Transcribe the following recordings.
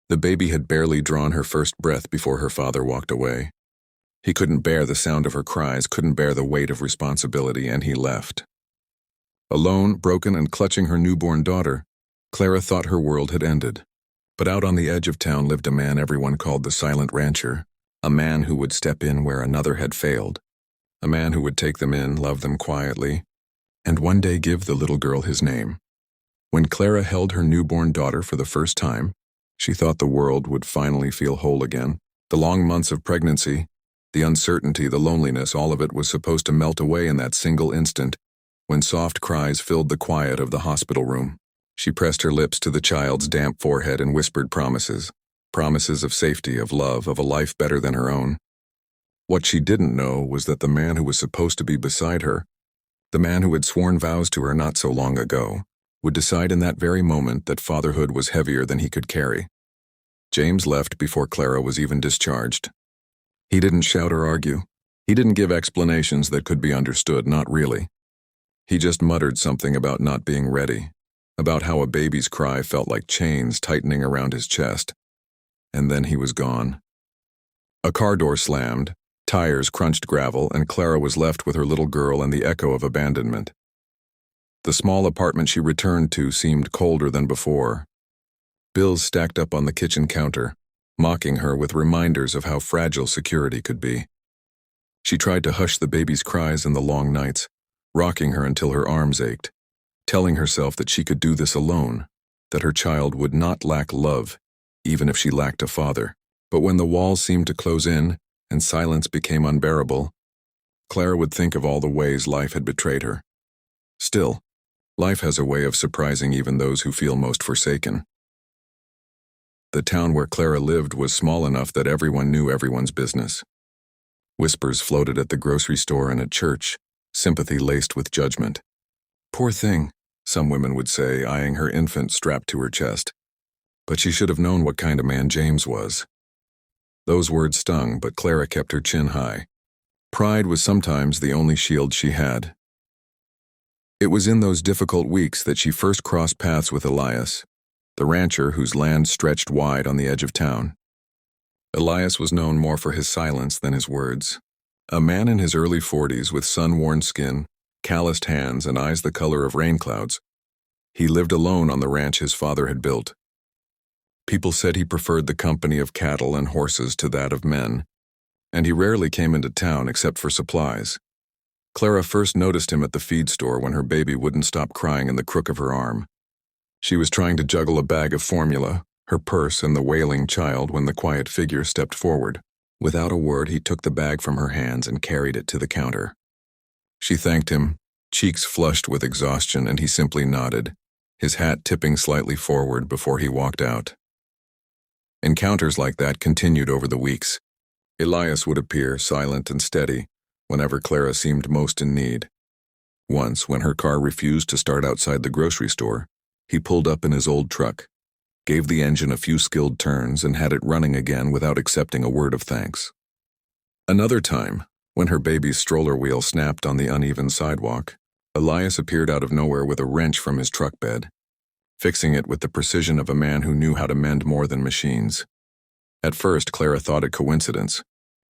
The baby had barely drawn her first breath before her father walked away. He couldn't bear the sound of her cries, couldn't bear the weight of responsibility, and he left. Alone, broken, and clutching her newborn daughter, Clara thought her world had ended. But out on the edge of town lived a man everyone called the Silent Rancher, a man who would step in where another had failed, a man who would take them in, love them quietly, and one day give the little girl his name. When Clara held her newborn daughter for the first time, she thought the world would finally feel whole again. The long months of pregnancy, the uncertainty, the loneliness, all of it was supposed to melt away in that single instant when soft cries filled the quiet of the hospital room. She pressed her lips to the child's damp forehead and whispered promises. Promises of safety, of love, of a life better than her own. What she didn't know was that the man who was supposed to be beside her, the man who had sworn vows to her not so long ago, would decide in that very moment that fatherhood was heavier than he could carry. James left before Clara was even discharged. He didn't shout or argue. He didn't give explanations that could be understood, not really. He just muttered something about not being ready, about how a baby's cry felt like chains tightening around his chest. And then he was gone. A car door slammed, tires crunched gravel, and Clara was left with her little girl and the echo of abandonment. The small apartment she returned to seemed colder than before. Bills stacked up on the kitchen counter, mocking her with reminders of how fragile security could be. She tried to hush the baby's cries in the long nights, rocking her until her arms ached, telling herself that she could do this alone, that her child would not lack love, even if she lacked a father. But when the walls seemed to close in and silence became unbearable, Clara would think of all the ways life had betrayed her. Still, life has a way of surprising even those who feel most forsaken. The town where Clara lived was small enough that everyone knew everyone's business. Whispers floated at the grocery store and at church, sympathy laced with judgment. "Poor thing," some women would say, eyeing her infant strapped to her chest. But she should have known what kind of man James was. Those words stung, but Clara kept her chin high. Pride was sometimes the only shield she had. It was in those difficult weeks that she first crossed paths with Elias, the rancher whose land stretched wide on the edge of town. Elias was known more for his silence than his words. A man in his early 40s with sun-worn skin, calloused hands, and eyes the color of rain clouds. He lived alone on the ranch his father had built. People said he preferred the company of cattle and horses to that of men, and he rarely came into town except for supplies. Clara first noticed him at the feed store when her baby wouldn't stop crying in the crook of her arm. She was trying to juggle a bag of formula, her purse, and the wailing child when the quiet figure stepped forward. Without a word, he took the bag from her hands and carried it to the counter. She thanked him, cheeks flushed with exhaustion, and he simply nodded, his hat tipping slightly forward before he walked out. Encounters like that continued over the weeks. Elias would appear, silent and steady, whenever Clara seemed most in need. Once, when her car refused to start outside the grocery store, he pulled up in his old truck, gave the engine a few skilled turns, and had it running again without accepting a word of thanks. Another time, when her baby's stroller wheel snapped on the uneven sidewalk, Elias appeared out of nowhere with a wrench from his truck bed, fixing it with the precision of a man who knew how to mend more than machines. At first, Clara thought it coincidence,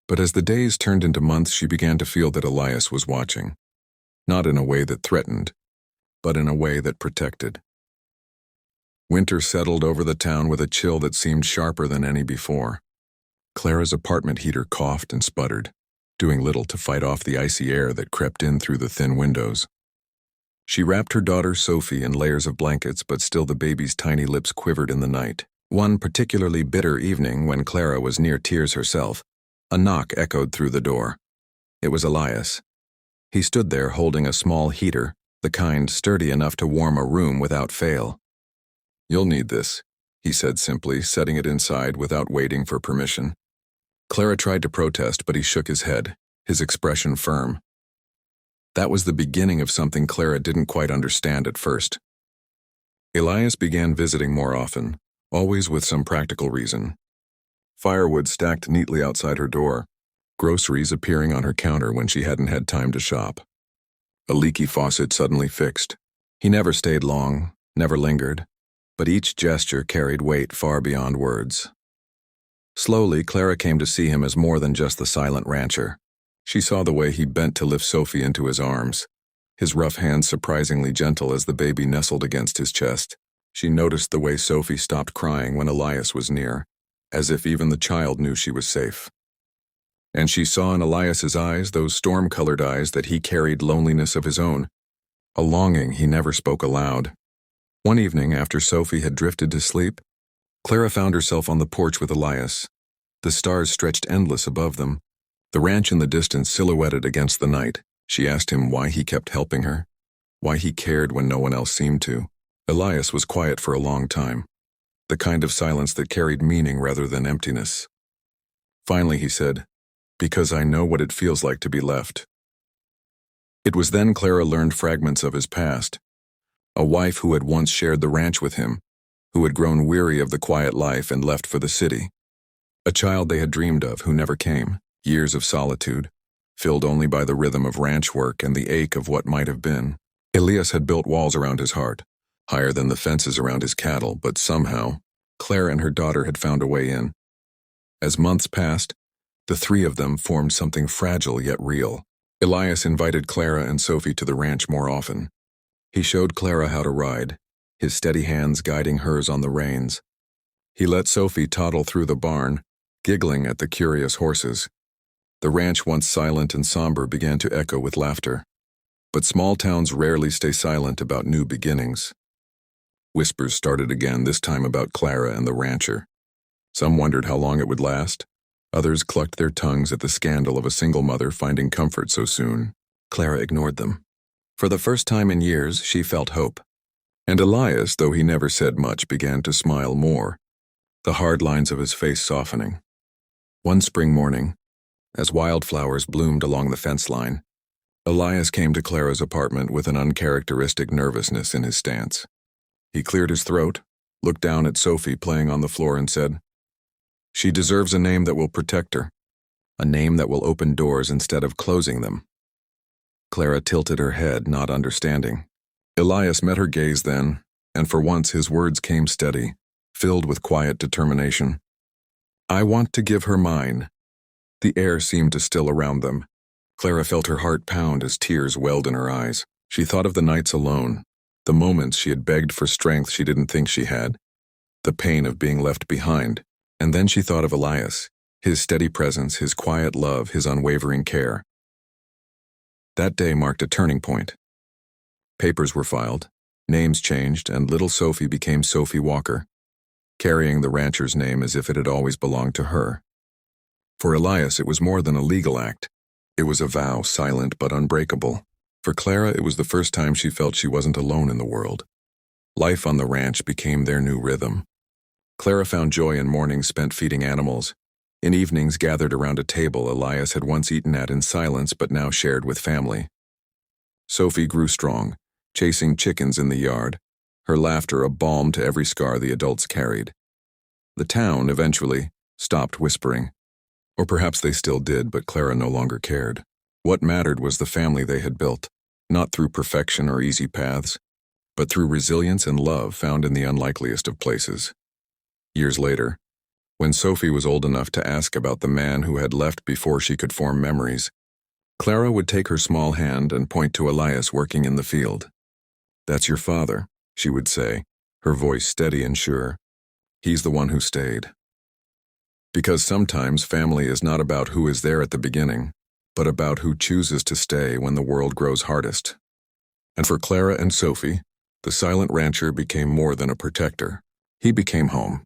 but as the days turned into months, she began to feel that Elias was watching, not in a way that threatened, but in a way that protected. Winter settled over the town with a chill that seemed sharper than any before. Clara's apartment heater coughed and sputtered, doing little to fight off the icy air that crept in through the thin windows. She wrapped her daughter Sophie in layers of blankets, but still the baby's tiny lips quivered in the night. One particularly bitter evening, when Clara was near tears herself, a knock echoed through the door. It was Elias. He stood there holding a small heater, the kind sturdy enough to warm a room without fail. "You'll need this," he said simply, setting it inside without waiting for permission. Clara tried to protest, but he shook his head, his expression firm. That was the beginning of something Clara didn't quite understand at first. Elias began visiting more often, always with some practical reason. Firewood stacked neatly outside her door, groceries appearing on her counter when she hadn't had time to shop. A leaky faucet suddenly fixed. He never stayed long, never lingered. but each gesture carried weight far beyond words. Slowly, Clara came to see him as more than just the silent rancher. She saw the way he bent to lift Sophie into his arms, his rough hands surprisingly gentle as the baby nestled against his chest. She noticed the way Sophie stopped crying when Elias was near, as if even the child knew she was safe. And she saw in Elias's eyes, those storm-colored eyes, that he carried loneliness of his own, a longing he never spoke aloud. One evening, after Sophie had drifted to sleep, Clara found herself on the porch with Elias. The stars stretched endless above them, the ranch in the distance silhouetted against the night. She asked him why he kept helping her, why he cared when no one else seemed to. Elias was quiet for a long time, the kind of silence that carried meaning rather than emptiness. Finally he said, "Because I know what it feels like to be left." It was then Clara learned fragments of his past. A wife who had once shared the ranch with him, who had grown weary of the quiet life and left for the city. A child they had dreamed of who never came. Years of solitude, filled only by the rhythm of ranch work and the ache of what might have been. Elias had built walls around his heart, higher than the fences around his cattle, but somehow, Clara and her daughter had found a way in. As months passed, the three of them formed something fragile yet real. Elias invited Clara and Sophie to the ranch more often. He showed Clara how to ride, his steady hands guiding hers on the reins. He let Sophie toddle through the barn, giggling at the curious horses. The ranch, once silent and somber, began to echo with laughter. But small towns rarely stay silent about new beginnings. Whispers started again, this time about Clara and the rancher. Some wondered how long it would last. Others clucked their tongues at the scandal of a single mother finding comfort so soon. Clara ignored them. For the first time in years, she felt hope. And Elias, though he never said much, began to smile more, the hard lines of his face softening. One spring morning, as wildflowers bloomed along the fence line, Elias came to Clara's apartment with an uncharacteristic nervousness in his stance. He cleared his throat, looked down at Sophie playing on the floor and said, "She deserves a name that will protect her, a name that will open doors instead of closing them." Clara tilted her head, not understanding. Elias met her gaze then, and for once his words came steady, filled with quiet determination. "I want to give her mine." The air seemed to still around them. Clara felt her heart pound as tears welled in her eyes. She thought of the nights alone, the moments she had begged for strength she didn't think she had, the pain of being left behind. And then she thought of Elias, his steady presence, his quiet love, his unwavering care. That day marked a turning point. Papers were filed, names changed, and little Sophie became Sophie Walker, carrying the rancher's name as if it had always belonged to her. For Elias, it was more than a legal act. It was a vow, silent but unbreakable. For Clara, it was the first time she felt she wasn't alone in the world. Life on the ranch became their new rhythm. Clara found joy in mornings spent feeding animals, in evenings gathered around a table Elias had once eaten at in silence but now shared with family. Sophie grew strong, chasing chickens in the yard, her laughter a balm to every scar the adults carried. The town, eventually, stopped whispering. Or perhaps they still did, but Clara no longer cared. What mattered was the family they had built, not through perfection or easy paths, but through resilience and love found in the unlikeliest of places. Years later, when Sophie was old enough to ask about the man who had left before she could form memories, Clara would take her small hand and point to Elias working in the field. "That's your father," she would say, her voice steady and sure. "He's the one who stayed." Because sometimes family is not about who is there at the beginning, but about who chooses to stay when the world grows hardest. And for Clara and Sophie, the silent rancher became more than a protector. He became home.